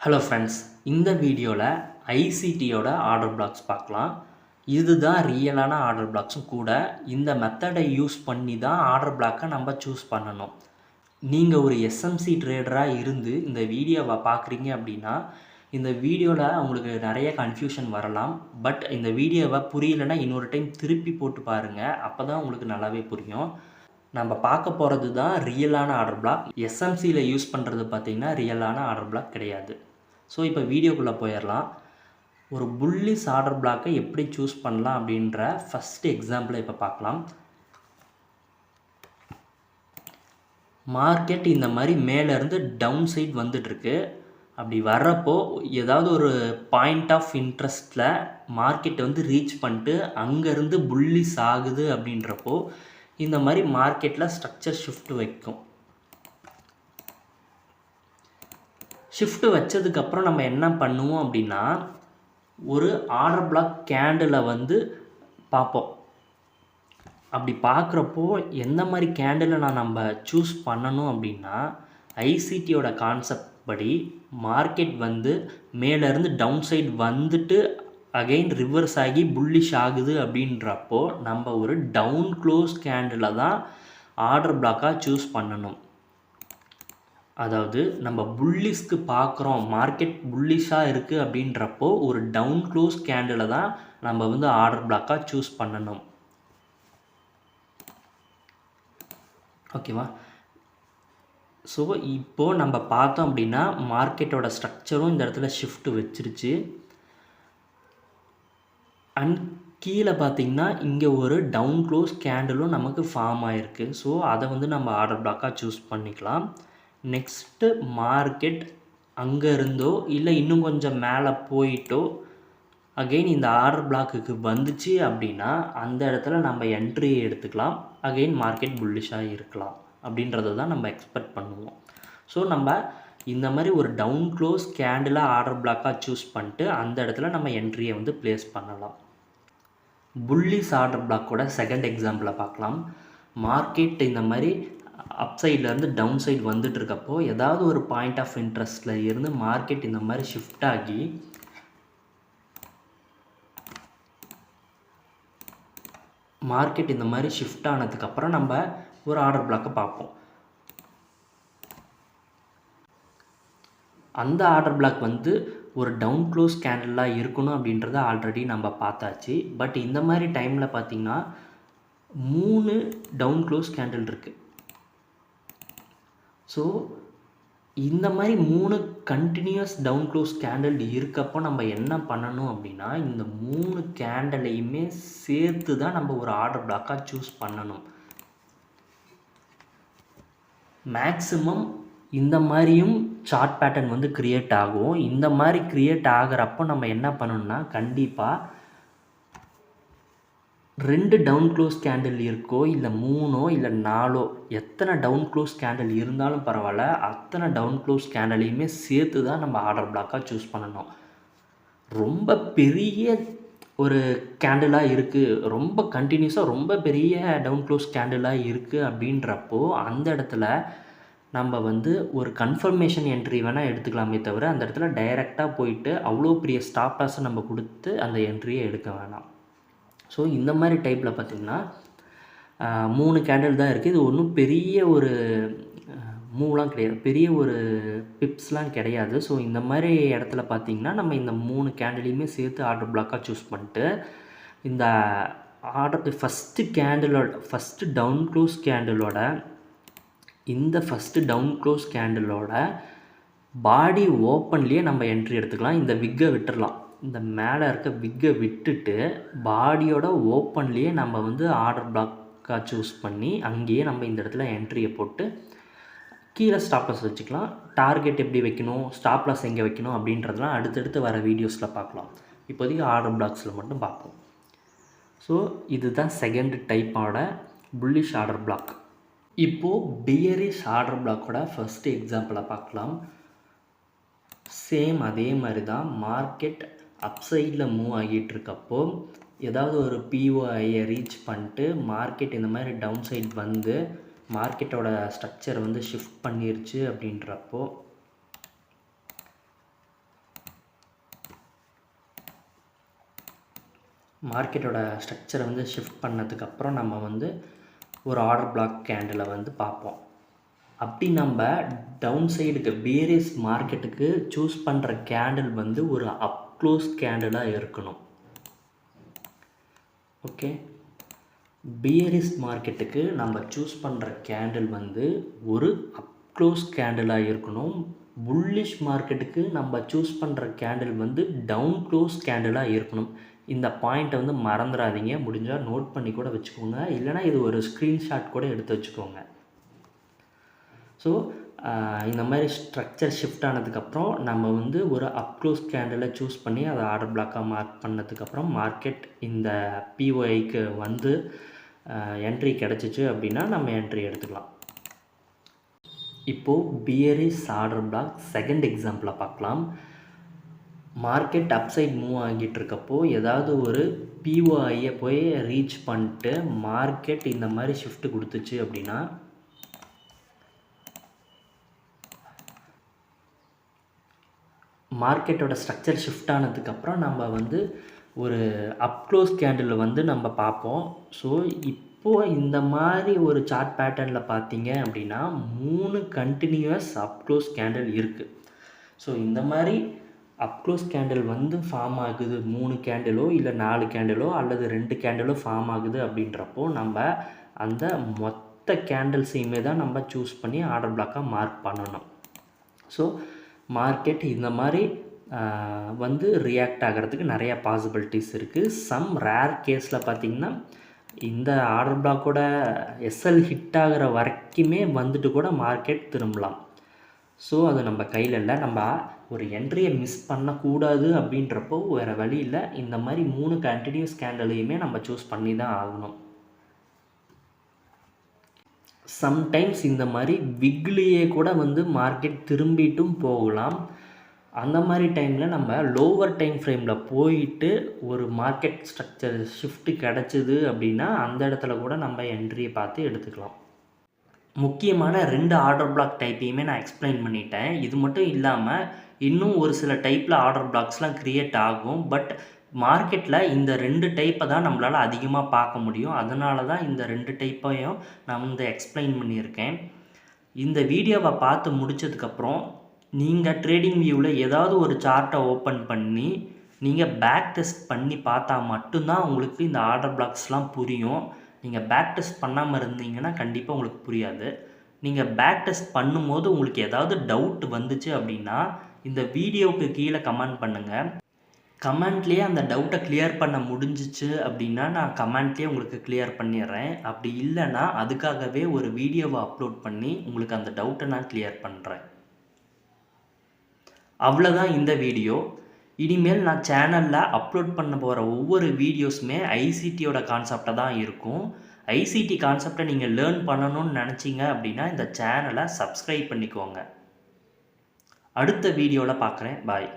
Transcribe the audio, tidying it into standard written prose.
Hello friends, இந்த வீடியோவில் ஐசிடியோட order blocks பார்க்கலாம். இதுதான் ரியலான ஆர்டர் பிளாக்ஸும் கூட. இந்த மெத்தடை யூஸ் பண்ணி தான் ஆர்டர் பிளாக்கை நம்ம சூஸ் பண்ணணும். நீங்கள் ஒரு எஸ்எம்சி ட்ரேடராக இருந்து இந்த வீடியோவை பார்க்குறீங்க அப்படின்னா, இந்த வீடியோவில் உங்களுக்கு நிறைய கன்ஃபியூஷன் வரலாம். பட் இந்த வீடியோவை புரியலைன்னா இன்னொரு டைம் திருப்பி போட்டு பாருங்கள். அப்போ தான் உங்களுக்கு நல்லாவே புரியும். நம்ம பார்க்க போகிறது தான் ரியலான ஆர்டர் பிளாக். எஸ்எம்சியில் யூஸ் பண்ணுறது பார்த்திங்கன்னா ரியலான ஆர்டர் பிளாக் கிடையாது. ஸோ இப்போ வீடியோக்குள்ளே போயிடலாம். ஒரு புல்லிஷ் ஆர்டர் பிளாக்கை எப்படி சூஸ் பண்ணலாம் அப்படின்ற ஃபஸ்ட்டு எக்ஸாம்பிளை இப்போ பார்க்கலாம். மார்க்கெட் இந்த மாதிரி மேலேருந்து டவுன் சைட் வந்துட்டுருக்கு. அப்படி வர்றப்போ ஏதாவது ஒரு பாயிண்ட் ஆஃப் இன்ட்ரெஸ்ட்டில் மார்க்கெட் வந்து ரீச் பண்ணிட்டு அங்கேருந்து புல்லிஷ் ஆகுது அப்படின்றப்போ இந்த மாதிரி மார்க்கெட்டில் ஸ்ட்ரக்சர் ஷிஃப்ட் வைக்கும். ஷிஃப்ட் வச்சதுக்கப்புறம் நம்ம என்ன பண்ணுவோம் அப்படின்னா, ஒரு ஆர்டர் பிளாக் கேண்டிலை வந்து பார்ப்போம். அப்படி பார்க்குறப்போ எந்த மாதிரி கேண்டிலை நம்ம சூஸ் பண்ணணும் அப்படின்னா, ஐசிடியோட கான்செப்ட் படி மார்க்கெட் வந்து மேலேருந்து டவுன் சைட் வந்துட்டு அகெயின் ரிவர்ஸ் ஆகி புல்லிஷ் ஆகுது அப்படின்றப்போ நம்ம ஒரு டவுன் க்ளோஸ் கேண்டிலை தான் ஆர்டர் பிளாக்காக சூஸ் பண்ணணும். அதாவது நம்ம புல்லிஷ்க்கு பார்க்குறோம், மார்க்கெட் புல்லிஷாக இருக்குது அப்படின்றப்போ ஒரு டவுன் க்ளோஸ் கேண்டிலை தான் நம்ம வந்து ஆர்டர் பிளாக்காக சூஸ் பண்ணணும். ஓகேவா? ஸோ இப்போது நம்ம பார்த்தோம் அப்படின்னா மார்க்கெட்டோட ஸ்ட்ரக்சரும் இந்த இடத்துல ஷிஃப்ட் வச்சிருச்சு. அண்ட் கீழே பார்த்திங்கன்னா இங்கே ஒரு டவுன் க்ளோஸ் கேண்டிலும் நமக்கு ஃபார்ம் ஆகிருக்கு. ஸோ அதை வந்து நம்ம ஆர்டர் பிளாக்காக சூஸ் பண்ணிக்கலாம். நெக்ஸ்ட்டு மார்க்கெட் அங்கே இருந்தோ இல்லை இன்னும் கொஞ்சம் மேலே போயிட்டோ அகெயின் இந்த ஆர்டர் பிளாக்குக்கு வந்துச்சு அப்படின்னா அந்த இடத்துல நம்ம என்ட்ரியை எடுத்துக்கலாம். அகெயின் மார்க்கெட் புல்லிஷாக இருக்கலாம் அப்படின்றத தான் நம்ம எக்ஸ்பெக்ட் பண்ணுவோம். ஸோ நம்ம இந்த மாதிரி ஒரு டவுன் க்ளோஸ் கேண்டில் ஆர்டர் பிளாக்காக சூஸ் பண்ணிட்டு அந்த இடத்துல நம்ம என்ட்ரியை வந்து ப்ளேஸ் பண்ணலாம். புல்லிஷ் ஆர்டர் பிளாக்கோட செகண்ட் எக்ஸாம்பிளை பார்க்கலாம். மார்க்கெட் இந்த மாதிரி அப் சைட்லேருந்து டவுன் சைடு வந்துட்டுருக்கப்போ ஏதாவது ஒரு பாயிண்ட் ஆஃப் இன்ட்ரெஸ்ட்டில் இருந்து மார்க்கெட் இந்த மாதிரி ஷிஃப்ட் ஆகி ஷிஃப்ட் ஆனதுக்கப்புறம் நம்ம ஒரு ஆர்டர் பிளாக்கை பார்ப்போம். அந்த ஆர்டர் பிளாக் வந்து ஒரு டவுன் க்ளோஸ் கேண்டிலாக இருக்கணும் அப்படின்றத ஆல்ரெடி நம்ம பார்த்தாச்சு. பட் இந்த மாதிரி டைமில் பார்த்திங்கன்னா 3 டவுன் க்ளோஸ் கேண்டில் இருக்குது. ஸோ இந்த மாதிரி 3 கண்டினியூஸ் டவுன் க்ளோஸ் கேண்டில் இருக்கப்போ நம்ம என்ன பண்ணணும் அப்படின்னா இந்த 3 கேண்டலையுமே சேர்த்து தான் நம்ம ஒரு ஆர்டர் பிளாக்காக சூஸ் பண்ணணும். மேக்ஸிமம் இந்த மாதிரியும் சார்ட் பேட்டர்ன் வந்து க்ரியேட் ஆகும். இந்த மாதிரி க்ரியேட் ஆகிறப்போ நம்ம என்ன பண்ணணும்னா கண்டிப்பாக 2 டவுன் க்ளோஸ் கேண்டில் இருக்கோ இல்லை 3ஓ இல்லை 4ஓ எத்தனை டவுன் க்ளோஸ் கேண்டில் இருந்தாலும் பரவாயில்ல, அத்தனை டவுன் க்ளோஸ் கேண்டலையுமே சேர்த்து தான் நம்ம ஆர்டர் பிளாக்காக சூஸ் பண்ணணும். ரொம்ப பெரிய ஒரு கேண்டிலாக இருக்குது, ரொம்ப கண்டினியூஸாக ரொம்ப பெரிய டவுன் க்ளோஸ் கேண்டிலாக இருக்குது அப்படின்றப்போ அந்த இடத்துல நம்ம வந்து ஒரு கன்ஃபர்மேஷன் என்ட்ரி வேணால் எடுத்துக்கலாமே தவிர அந்த இடத்துல டைரெக்டாக போயிட்டு அவ்வளோ பெரிய ஸ்டாப் லாஸை நம்ம கொடுத்து அந்த என்ட்ரியை எடுக்க வேணாம். ஸோ இந்த மாதிரி டைப்பில் பார்த்திங்கன்னா 3 கேண்டில் தான் இருக்குது. இது ஒன்றும் பெரிய ஒரு மூவ்லாம் கிடையாது, பெரிய ஒரு பிப்ஸ்லாம் கிடையாது. ஸோ இந்த மாதிரி இடத்துல பார்த்திங்கன்னா நம்ம இந்த 3 கேண்டிலையுமே சேர்த்து ஆர்டர் பிளாக்காக சூஸ் பண்ணிட்டு இந்த ஆர்டர் ஃபஸ்ட்டு டவுன் க்ளோஸ் கேண்டிலோட பாடி ஓப்பன்லேயே நம்ம என்ட்ரி எடுத்துக்கலாம். இந்த விக்கை விட்டுடலாம், இந்த மேலே இருக்க விக்கை விட்டுட்டு பாடியோட ஓப்பன்லேயே நம்ம வந்து ஆர்டர் பிளாக்காக சூஸ் பண்ணி அங்கேயே நம்ம இந்த இடத்துல என்ட்ரியை போட்டு கீழே ஸ்டாப் லாஸ் வச்சுக்கலாம். டார்கெட் எப்படி வைக்கணும், ஸ்டாப் லாஸ் எங்கே வைக்கணும் அப்படின்றதெல்லாம் அடுத்தடுத்து வர வீடியோஸில் பார்க்கலாம். இப்போதைக்கு ஆர்டர் பிளாக்ஸில் மட்டும் பார்ப்போம். ஸோ இதுதான் செகண்ட் டைப்போட புல்லிஷ் ஆர்டர் பிளாக். இப்போது பியரிஷ் ஆர்டர் பிளாக்கோட ஃபஸ்ட்டு எக்ஸாம்பிளை பார்க்கலாம். சேம் அதே மாதிரி தான் மார்க்கெட் அப் சைடில் மூவ் ஆகிட்டு இருக்கப்போ ஏதாவது ஒரு பிஓஐயை ரீச் பண்ணிட்டு மார்க்கெட் இந்த மாதிரி டவுன் சைட் வந்து மார்க்கெட்டோட ஸ்ட்ரக்சர் வந்து ஷிஃப்ட் பண்ணிருச்சு அப்படின்றப்போ மார்க்கெட்டோட ஸ்ட்ரக்சரை வந்து ஷிஃப்ட் பண்ணதுக்கப்புறம் நம்ம வந்து ஒரு ஆர்டர் பிளாக் கேண்டிலை வந்து பார்ப்போம். அப்படி நம்ம டவுன் சைடுக்கு பேரிஸ் மார்க்கெட்டுக்கு சூஸ் பண்ணுற கேண்டில் வந்து ஒரு அப் க்ளோஸ் கேண்டிலாக இருக்கணும். ஓகே, பியரிஸ் மார்க்கெட்டுக்கு நம்ம சூஸ் பண்ணுற கேண்டில் வந்து ஒரு அப் க்ளோஸ் கேண்டிலாக இருக்கணும். புல்லிஷ் மார்க்கெட்டுக்கு நம்ம சூஸ் பண்ணுற கேண்டில் வந்து டவுன் க்ளோஸ் கேண்டிலாக இருக்கணும். இந்த பாயிண்ட்டை வந்து மறந்துடாதீங்க. முடிஞ்சால் நோட் பண்ணி கூட வச்சுக்கோங்க, இல்லைனா இது ஒரு ஸ்க்ரீன்ஷாட் கூட எடுத்து வச்சுக்கோங்க. ஸோ இந்த மாதிரி ஸ்ட்ரக்சர் ஷிஃப்ட் ஆனதுக்கப்புறம் நம்ம வந்து ஒரு அப்க்ளோஸ் கேண்டிலை சூஸ் பண்ணி அதை ஆர்டர் பிளாக்காக மார்க் பண்ணதுக்கப்புறம் மார்க்கெட் இந்த பிஒஐக்கு வந்து என்ட்ரி கிடச்சிச்சு அப்படின்னா நம்ம என்ட்ரி எடுத்துக்கலாம். இப்போது பியரிஸ் ஆர்டர் பிளாக் செகண்ட் எக்ஸாம்பிளை பார்க்கலாம். மார்க்கெட் அப்சைட் மூவ் ஆகிட்டு இருக்கப்போ ஏதாவது ஒரு பிஓஐயை போய் ரீச் பண்ணிட்டு மார்க்கெட் இந்த மாதிரி ஷிஃப்ட் கொடுத்துச்சு அப்படின்னா மார்க்கெட்டோட ஸ்ட்ரக்சர் ஷிஃப்ட் ஆனதுக்கப்புறம் நம்ம வந்து ஒரு அப்க்ளோஸ் கேண்டில் வந்து நம்ம பார்ப்போம். ஸோ இப்போது இந்த மாதிரி ஒரு சார்ட் பேட்டர்னில் பார்த்தீங்க அப்படின்னா 3 கண்டினியூஸ் அப்க்ளோஸ் கேண்டில் இருக்குது. ஸோ இந்த மாதிரி அப்க்ளோஸ் கேண்டில் வந்து ஃபார்ம் ஆகுது, 3 கேண்டிலோ இல்லை 4 கேண்டிலோ அல்லது 2 கேண்டிலோ ஃபார்ம் ஆகுது அப்படின்றப்போ நம்ம அந்த மொத்த கேண்டில்ஸையுமே தான் நம்ம சூஸ் பண்ணி ஆர்டர் பிளாக்காக மார்க் பண்ணணும். ஸோ மார்க்கெட் இந்த மாதிரி வந்து ரியாக்ட் ஆகிறதுக்கு நிறையா பாசிபிலிட்டிஸ் இருக்குது. சம் ரேர் கேஸில் பார்த்திங்கன்னா இந்த ஆர்டர் பிளாக்கோட எஸ்எல் ஹிட் ஆகிற வரைக்குமே வந்துட்டு கூட மார்க்கெட் திரும்பலாம். ஸோ அது நம்ம கையில் இல்லை. நம்ம ஒரு என்ட்ரியை மிஸ் பண்ணக்கூடாது அப்படின்றப்போ வேறு வழி இல்லை, இந்த மாதிரி 3 கண்டினியூஸ் கேண்டலையுமே நம்ம சூஸ் பண்ணி தான் ஆகணும். சம்டைம்ஸ் இந்த மாதிரி விக்லேயே கூட வந்து மார்க்கெட் திரும்பிட்டும் போகலாம். அந்த மாதிரி டைமில் நம்ம லோவர் டைம் ஃப்ரேமில் போயிட்டு ஒரு மார்க்கெட் ஸ்ட்ரக்சர் ஷிஃப்ட் கிடச்சிது அப்படின்னா அந்த இடத்துல கூட நம்ம என்ட்ரியை பார்த்து எடுத்துக்கலாம். முக்கியமான 2 ஆர்டர் பிளாக் டைப்பையுமே நான் எக்ஸ்பிளைன் பண்ணிட்டேன். இது மட்டும் இல்லாமல் இன்னும் ஒரு சில டைப்பில் ஆர்டர் பிளாக்ஸ்லாம் க்ரியேட் ஆகும். பட் மார்க்கெட்டில் இந்த 2 டைப்பை தான் நம்மளால் அதிகமாக பார்க்க முடியும். அதனால தான் இந்த 2 டைப்பையும் நான் வந்து எக்ஸ்பிளைன் பண்ணியிருக்கேன். இந்த வீடியோவை பார்த்து முடித்ததுக்கப்புறம் நீங்கள் ட்ரேடிங் வியூவில் ஏதாவது ஒரு சார்ட்டை ஓப்பன் பண்ணி நீங்கள் பேக் டெஸ்ட் பண்ணி பார்த்தா மட்டும்தான் உங்களுக்கு இந்த ஆர்டர் பிளாக்ஸ்லாம் புரியும். நீங்கள் பேக் டெஸ்ட் பண்ணாமல் இருந்தீங்கன்னா கண்டிப்பாக உங்களுக்கு புரியாது. நீங்கள் பேக் டெஸ்ட் பண்ணும்போது உங்களுக்கு ஏதாவது டவுட் வந்துச்சு அப்படின்னா இந்த வீடியோவுக்கு கீழே கமெண்ட் பண்ணுங்கள். கமெண்ட்லேயே அந்த டவுட்டை கிளியர் பண்ண முடிஞ்சிச்சு அப்படின்னா நான் கமெண்ட்லேயே உங்களுக்கு கிளியர் பண்ணிடுறேன். அப்படி இல்லைன்னா அதுக்காகவே ஒரு வீடியோவை அப்லோட் பண்ணி உங்களுக்கு அந்த டவுட்டை நான் கிளியர் பண்ணுறேன். அவ்வளோதான் இந்த வீடியோ. இனிமேல் நான் சேனலில் அப்லோட் பண்ண போகிற ஒவ்வொரு வீடியோஸுமே ஐசிடியோட கான்செப்டாக தான் இருக்கும். ஐசிடி கான்செப்டை நீங்கள் லேர்ன் பண்ணணும்னு நினச்சிங்க அப்படின்னா இந்த சேனலை சப்ஸ்கிரைப் பண்ணிக்கோங்க. அடுத்த வீடியோவில் பார்க்குறேன். பாய்.